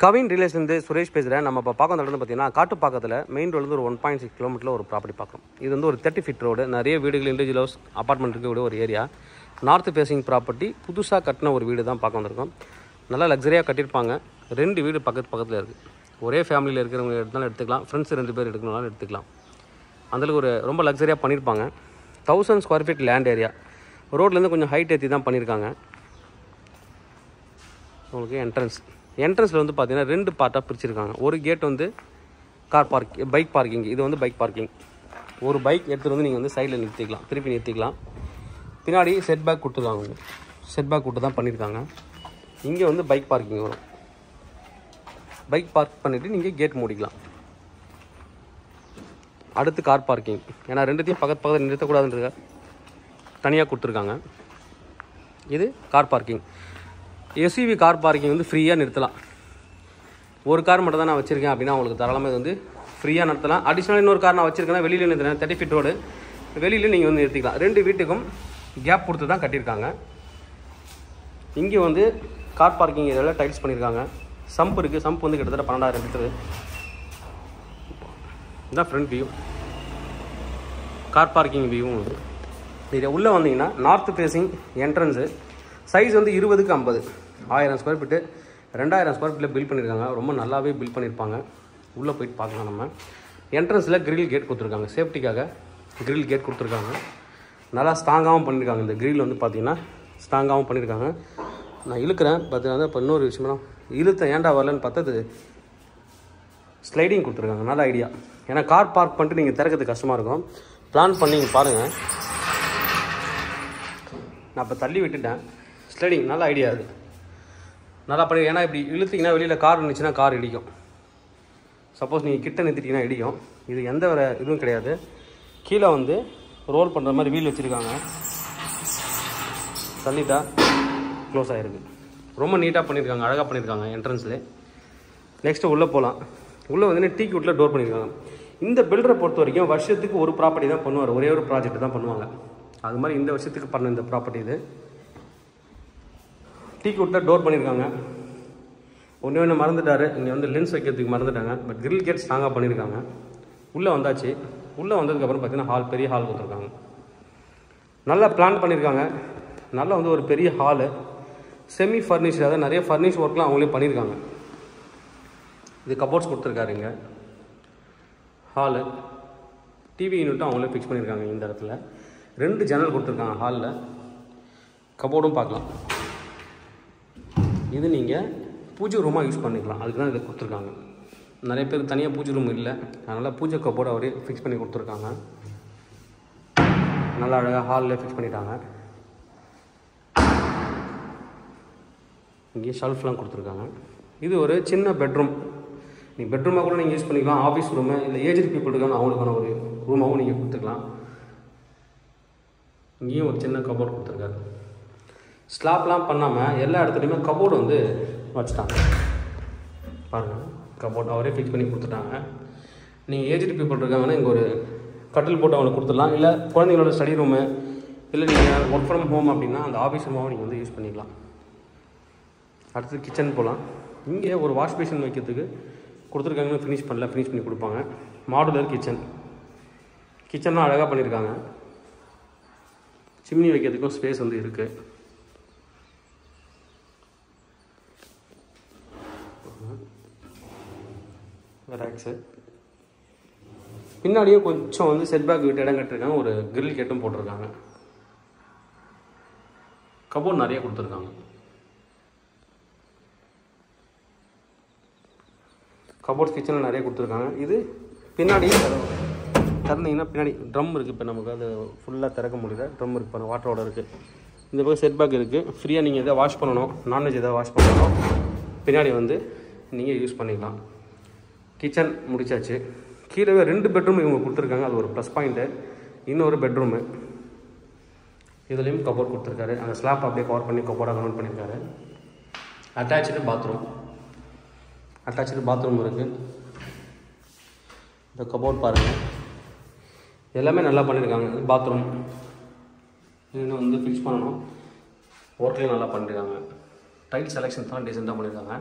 கவின் ரிலேஷன்லேருந்து சுரேஷ் பேசுகிறேன். நம்ம இப்போ பார்க்க வந்து பார்த்தீங்கன்னா காட்டுப்பாக்கத்தில் மெயின் ரோட்லேருந்து ஒரு 1.6 கிலோமீட்டரில் ஒரு ப்ராப்பர்ட்டி பார்க்குறோம். இது வந்து ஒரு 30 ஃபீட் ரோடு, நிறைய வீடுகள், இண்டிவிஜுவல் ஹவுஸ், அப்பார்ட்மெண்ட் இருக்கக்கூடிய ஒரு ஏரியா. நார்த் ஃபேஸிங் ப்ராப்பர்ட்டி, புதுசாக கட்டின ஒரு வீடு தான் பார்க்க வந்திருக்கோம். நல்லா லக்ஸரியாக கட்டியிருப்பாங்க. 2 வீடு பக்கத்தில் இருக்குது. ஒரே ஃபேமிலியில் இருக்கிறவங்க எடுத்தாலும் எடுத்துக்கலாம், ஃப்ரெண்ட்ஸ் 2 பேர் எடுக்கணும்னாலும் எடுத்துக்கலாம். அந்தளவுக்கு ஒரு ரொம்ப லக்ஸரியாக பண்ணியிருப்பாங்க. 1000 ஸ்கொயர் ஃபீட் லேண்ட் ஏரியா. ரோட்லேருந்து கொஞ்சம் ஹைட் ஏற்றி தான் பண்ணியிருக்காங்க. உங்களுக்கு என்ட்ரன்ஸில் வந்து பார்த்தீங்கன்னா 2 பார்ட்டாக பிரிச்சிருக்காங்க. ஒரு கேட் வந்து பைக் பார்க்கிங். இது வந்து பைக் பார்க்கிங். ஒரு பைக் எடுத்துகிட்டு வந்து நீங்கள் வந்து சைடில் நிறுத்திக்கலாம், திருப்பி நிறுத்திக்கலாம். பின்னாடி செட் பேக் கொடுத்துருக்காங்க. செட் பேக் கொடுத்து தான் பண்ணியிருக்காங்க. இங்கே வந்து பைக் பார்க்கிங் வரும். பைக் பார்க் பண்ணிவிட்டு நீங்கள் கேட் மூடிக்கலாம். அடுத்து கார் பார்க்கிங். ஏன்னா 2த்தையும் பக்கத்தில் நிறுத்தக்கூடாதுன்றத தனியாக கொடுத்துருக்காங்க. இது car parking. SUV car parking வந்து ஃப்ரீயாக நிறுத்தலாம். ஒரு கார் மட்டும் தான் நான் வச்சுருக்கேன் அப்படின்னா உங்களுக்கு தாராளமாக இது வந்து ஃப்ரீயாக நிறுத்தலாம். அடிஷ்னலாக இன்னொரு கார் நான் வச்சுருக்கேன்னா வெளியில் நிறுத்தினேன். 30 ஃபீட் ரோடு, வெளியில் நீங்கள் வந்து நிறுத்திக்கலாம். 2 வீட்டுக்கும் கேப் கொடுத்து தான் கட்டியிருக்காங்க. இங்கே வந்து கார் பார்க்கிங் ஏரியாவில் டைல்ஸ் பண்ணியிருக்காங்க. சம்ப் இருக்குது. சம்ப் வந்து கிட்டத்தட்ட 12,000 லிட்டரு. இதுதான் ஃப்ரண்ட் வியூ. கார் பார்க்கிங் வியூவும் வந்து இது உள்ளே வந்தீங்கன்னா நார்த் ஃபேஸிங் என்ட்ரன்ஸு. சைஸ் வந்து 20க்கு 50, 1000 ஸ்கொயர் ஃபீட்டு, 2000 ஸ்கொயர் ஃபீட்டில் பில்ட் பண்ணியிருக்காங்க. ரொம்ப நல்லாவே பில்ட் பண்ணியிருப்பாங்க. உள்ளே போயிட்டு பார்க்கலாம். நம்ம என்ட்ரன்ஸில் கிரில் கேட் கொடுத்துருக்காங்க. சேஃப்டிக்காக கிரில் கேட் கொடுத்துருக்காங்க. நல்லா ஸ்ட்ராங்காகவும் பண்ணியிருக்காங்க. இந்த கிரில் வந்து பார்த்திங்கன்னா ஸ்ட்ராங்காகவும் பண்ணியிருக்காங்க. நான் இழுக்கிறேன் பார்த்தீங்கன்னா. இப்போ இன்னொரு விஷயம்னா இழுத்த ஏண்டா வரலன்னு பார்த்தது ஸ்லைடிங் கொடுத்துருக்காங்க. நல்ல ஐடியா. ஏன்னா கார் பார்க் பண்ணிட்டு நீங்கள் திறக்கிறது கஷ்டமாக இருக்கும். பிளான் பண்ணி பாருங்கள். நான் இப்போ தள்ளி விட்டுட்டேன். ஸ்லைடிங் நல்ல ஐடியா அது. நல்லா பண்ணி. ஏன்னா இப்படி இழுத்திங்கன்னா வெளியில் கார் இருந்துச்சுன்னா கார் இடிக்கும். சப்போஸ் நீங்கள் கிட்ட நிறுத்திட்டிங்கன்னா இடிக்கும். இது எந்த ஒரு இதுவும் கிடையாது. கீழே வந்து ரோல் பண்ணுற மாதிரி வீல் வச்சுருக்காங்க. தள்ளிட்டா க்ளோஸ் ஆகிருக்கு. ரொம்ப நீட்டாக பண்ணியிருக்காங்க, அழகாக பண்ணியிருக்காங்க என்ட்ரன்ஸில். நெக்ஸ்ட்டு உள்ளே போகலாம். உள்ளே வந்து டீ குட்டில் டோர் பண்ணியிருக்காங்க. இந்த பில்டரை பொறுத்த வரைக்கும் வருஷத்துக்கு ஒரு ப்ராப்பர்ட்டி தான் பண்ணுவார். ஒரே ஒரு ப்ராஜெக்ட் தான் பண்ணுவாங்க. அது மாதிரி இந்த வருஷத்துக்கு பண்ண இந்த ப்ராப்பர்ட்டி இது. டீ குட்டில் டோர் பண்ணியிருக்காங்க. ஒன்று மறந்துட்டார். இங்கே வந்து லென்ஸ் வைக்கிறதுக்கு மறந்துட்டாங்க. பட் கிரில் கேட் ஸ்ட்ராங்காக பண்ணியிருக்காங்க. உள்ளே வந்தாச்சு. உள்ளே வந்ததுக்கப்புறம் பார்த்தீங்கன்னா ஹால், பெரிய ஹால் கொடுத்துருக்காங்க. நல்லா பிளான் பண்ணியிருக்காங்க. நல்லா வந்து ஒரு பெரிய ஹாலு, செமி ஃபர்னிஷ்டு. அதாவது நிறைய ஃபர்னிஷ் ஒர்க்லாம் அவங்களே பண்ணியிருக்காங்க. இது கபோர்ட்ஸ் கொடுத்துருக்காரு. இங்கே ஹாலு, டிவி யூனிட்டும் அவங்களே ஃபிக்ஸ் பண்ணியிருக்காங்க. இந்த இடத்துல 2 ஜன்னல் கொடுத்துருக்காங்க. ஹாலில் கபோர்டும் பார்க்கலாம். இது நீங்கள் பூஜை ரூமாக யூஸ் பண்ணிக்கலாம். அதுக்கு தான் இதை கொடுத்துருக்காங்க. நிறைய பேர் தனியாக பூஜை ரூம் இல்லை, அதனால் பூஜை கபோர்டு அவரே ஃபிக்ஸ் பண்ணி கொடுத்துருக்காங்க. நல்லா அழகாக ஹாலில் ஃபிக்ஸ் பண்ணிட்டாங்க. இங்கே ஷெல்ஃப்லாம் கொடுத்துருக்காங்க. இது ஒரு சின்ன பெட்ரூம். நீங்கள் பெட்ரூமாக கூட நீங்கள் யூஸ் பண்ணிக்கலாம். ஆஃபீஸ் ரூமு, இல்லை ஏஜ்டு பீப்புளுக்கான அவங்களுக்கான ஒரு ரூமாகவும் நீங்கள் கொடுத்துக்கலாம். இங்கேயும் ஒரு சின்ன கபோர்டு கொடுத்துருக்காரு. ஸ்லாப்லாம் பண்ணாமல் எல்லா இடத்துலையுமே கபோர்டு வந்து வச்சுட்டாங்க. பாருங்கள், கபோர்டு அவரே ஃபிக்ஸ் பண்ணி கொடுத்துட்டாங்க. நீங்கள் ஏஜ்டு பீப்புள் இருக்காங்கன்னா இங்கே ஒரு கட்டில் போட்டு அவங்களுக்கு கொடுத்துடலாம். இல்லை குழந்தைங்களோட ஸ்டடி ரூமு, இல்லை நீங்கள் ஒர்க் ஃப்ரம் ஹோம் அப்படின்னா அந்த ஆஃபீஸ் ரூமாகவும் நீங்கள் வந்து யூஸ் பண்ணிக்கலாம். அடுத்து கிச்சன் போகலாம். இங்கே ஒரு வாஷ் பேஷன் வைக்கிறதுக்கு கொடுத்துருக்காங்கன்னு ஃபினிஷ் பண்ணி கொடுப்பாங்க. மாடுலர் கிச்சன்லாம் அழகாக பண்ணியிருக்காங்க. சிம்னி வைக்கிறதுக்கும் ஸ்பேஸ் வந்து இருக்குது. ரேக்ஸு பின்னாடியே கொஞ்சம் வந்து செட்பேக் விட்டு இடம் கட்டிருக்காங்க. ஒரு கிரில் கேட்டும் போட்டிருக்காங்க. கபோர்ட் நிறைய கொடுத்துருக்காங்க. கபோர்ட்ஸ் கிச்சனில் நிறைய கொடுத்துருக்காங்க. இது பின்னாடி திறந்தீங்கன்னா பின்னாடி ட்ரம் இருக்குது. இப்போ நமக்கு அது ஃபுல்லாக திறக்க முடியல. ட்ரம் இருக்குது, பாருங்கள், வாட்டரோட இருக்குது. இந்த பக்கம் செட்பேக் இருக்குது. ஃப்ரீயாக நீங்கள் எதாவது வாஷ் பண்ணணும், நான்வெஜ் எதாவது வாஷ் பண்ணணும், பின்னாடி வந்து நீங்கள் யூஸ் பண்ணிக்கலாம். கிச்சன் முடிச்சாச்சு. கீழே 2 பெட்ரூம் இவங்க கொடுத்துருக்காங்க. அது ஒரு ப்ளஸ் பாயிண்ட்டு. இன்னொரு பெட்ரூமு, இதுலேயும் கபோர்ட் கொடுத்துருக்காரு. அந்த ஸ்லாப் அப்படியே கவர் பண்ணி கபோர்டாக கன்வெர்ட் பண்ணியிருக்காரு. அட்டாச்சு பாத்ரூம் இருக்குது. இந்த கபோர்ட் பாருங்கள், எல்லாமே நல்லா பண்ணியிருக்காங்க. பாத்ரூம் இன்னும் வந்து ஃபிக்ஸ் பண்ணணும். ஒர்க்லேயும் நல்லா பண்ணியிருக்காங்க. டைல் செலெக்ஷன் தான் டீசெண்டாக பண்ணியிருக்காங்க.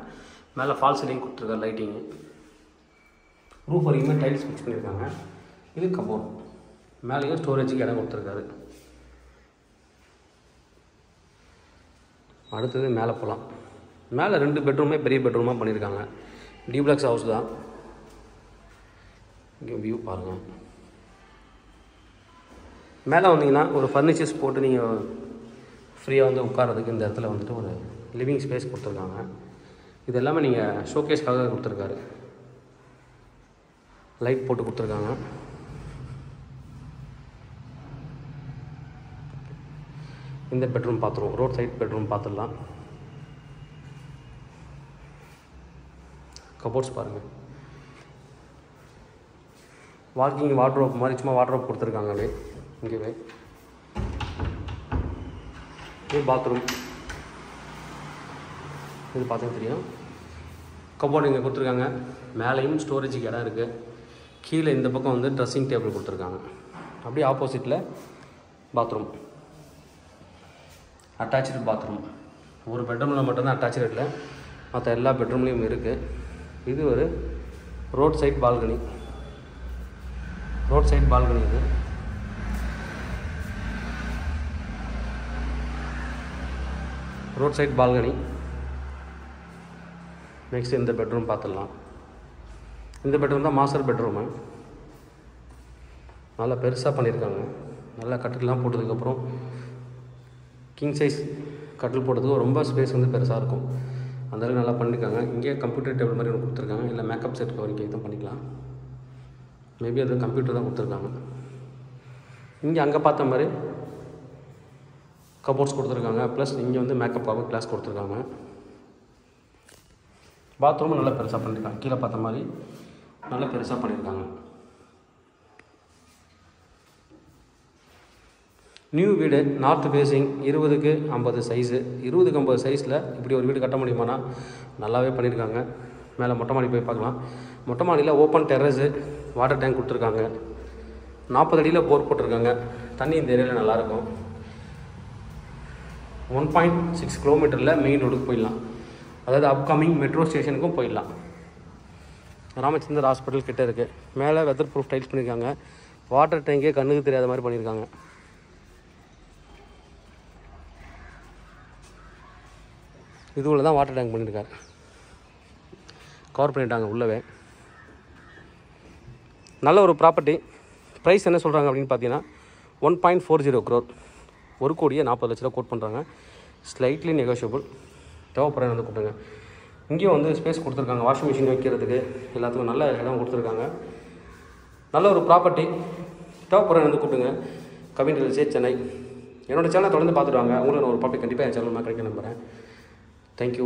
மேலே ஃபால் சீலிங் கொடுத்துருக்காரு, லைட்டிங்கு. ரூஃப் வரைக்குமே டைல்ஸ் ஃபிக்ஸ் பண்ணியிருக்காங்க. இது கபோர்ட், மேலேயும் ஸ்டோரேஜுக்கு இடம் கொடுத்துருக்காரு. அடுத்தது மேலே போகலாம். மேலே 2 பெட்ரூமே பெரிய பெட்ரூமாக பண்ணியிருக்காங்க. டிப்ளக்ஸ் ஹவுஸ் தான். இங்கே வியூ பாருங்கள். மேலே வந்தீங்கன்னா ஒரு ஃபர்னிச்சர்ஸ் போட்டு நீங்கள் ஃப்ரீயாக வந்து உட்காரதுக்கு இந்த இடத்துல வந்துட்டு ஒரு லிவிங் ஸ்பேஸ் கொடுத்துருக்காங்க. இது எல்லாமே நீங்கள் ஷோகேஸ்க்காக கொடுத்துருக்காரு. லைட் போட்டு கொடுத்துருக்காங்க. இந்த பெட்ரூம் பார்த்துருவோம். ரோட் சைட் பெட்ரூம் பார்த்துடலாம். கபோர்ட்ஸ் பாருங்கள். வாக்கிங் வார்ட்ரோப் மாதிரி சும்மா வார்ட்ரோப் கொடுத்துருக்காங்க. அப்படியே இங்கேவே இது பாத்ரூம். இது பார்த்தா தெரியும். கபோர்டு இங்கே கொடுத்துருக்காங்க. மேலேயும் ஸ்டோரேஜுக்கு இடம் இருக்குது. கீழே இந்த பக்கம் வந்து ட்ரெஸ்ஸிங் டேபிள் கொடுத்துருக்காங்க. அப்படியே ஆப்போசிட்டில் பாத்ரூம், அட்டாச்சு பாத்ரூம். ஒரு பெட்ரூமில் மட்டும்தான் அட்டாச்சு இல்லை, மற்ற எல்லா பெட்ரூம்லேயும் இருக்குது. இது ஒரு road side balcony. Road side balcony இது. Road side balcony. நெக்ஸ்ட் இந்த பெட்ரூம் பார்த்துடலாம். இந்த பெட்ரூம் தான் மாஸ்டர் பெட்ரூமு. நல்லா பெருசாக பண்ணியிருக்காங்க. நல்லா கட்டிலாம் போட்டதுக்கப்புறம் கிங் சைஸ் கட்டில் போட்டதுக்கு ரொம்ப ஸ்பேஸ் வந்து பெருசாக இருக்கும். அந்தளவுக்கு நல்லா பண்ணியிருக்காங்க. இங்கே கம்ப்யூட்டர் டேபிள் மாதிரி ஒன்று கொடுத்துருக்காங்க. இல்லை மேக்கப் செட் வரைக்கும் இதுவும் பண்ணிக்கலாம். மேபி அது கம்ப்யூட்டர் தான் கொடுத்துருக்காங்க. இங்கே அங்கே பார்த்த மாதிரி கபோர்ட்ஸ் கொடுத்துருக்காங்க. ப்ளஸ் இங்கே வந்து மேக்கப் கவர் கிளாஸ் கொடுத்துருக்காங்க. பாத்ரூமும் நல்லா பெருசாக பண்ணியிருக்காங்க. கீழே பார்த்த மாதிரி நல்லா பெருசாக பண்ணியிருக்காங்க. நியூ வீடு, நார்த் ஃபேஸிங், 20க்கு 50 சைஸு. 20க்கு 50 சைஸில் இப்படி ஒரு வீடு கட்ட முடியுமானா நல்லாவே பண்ணியிருக்காங்க. மேலே மொட்டை மாடி போய் பார்க்கலாம். மொட்டை மாடியில் ஓப்பன் டெரஸு, வாட்டர் டேங்க் கொடுத்துருக்காங்க. 40 அடியில் போர் போட்டிருக்காங்க. தண்ணி இந்த ஏரியாவில் நல்லாயிருக்கும். 1.6 கிலோமீட்டரில் மெயின் ரோடுக்கு போயிடலாம். அதாவது அப்கமிங் மெட்ரோ ஸ்டேஷனுக்கும் போயிடலாம். ராமச்சந்திர ஹாஸ்பிட்டல் கிட்டே இருக்குது. மேலே வெதர் ப்ரூஃப் டைல்ஸ் பண்ணியிருக்காங்க. வாட்டர் டேங்கே கண்ணுக்கு தெரியாத மாதிரி பண்ணியிருக்காங்க. இதுவுள்ள தான் வாட்டர் டேங்க் பண்ணியிருக்காரு. கவர் பண்ணிட்டாங்க உள்ளவே. நல்ல ஒரு ப்ராப்பர்ட்டி. ப்ரைஸ் என்ன சொல்கிறாங்க அப்படின்னு பார்த்தீங்கன்னா 1.40 crore, 1,40,00,000 கோட் பண்ணுறாங்க. Slightly negotiable. தேவைப்படுற வந்து கூப்பிடுங்க. இங்கேயும் வந்து ஸ்பேஸ் கொடுத்துருக்காங்க. வாஷிங் மிஷின் வைக்கிறதுக்கு எல்லாத்துக்கும் நல்ல இடம் கொடுத்துருக்காங்க. நல்ல ஒரு ப்ராப்பர்ட்டி. தேவைப்படுற வந்து கூப்பிடுங்க. Kavin real estate, Chennai. என்னோடய சேனலை தொடர்ந்து பார்த்துட்டு வாங்க. உங்களுக்கு நான் ஒரு ப்ராப்பர்ட்டி கண்டிப்பாக என் சேனல் கிடைக்க நம்புகிறேன். Thank you.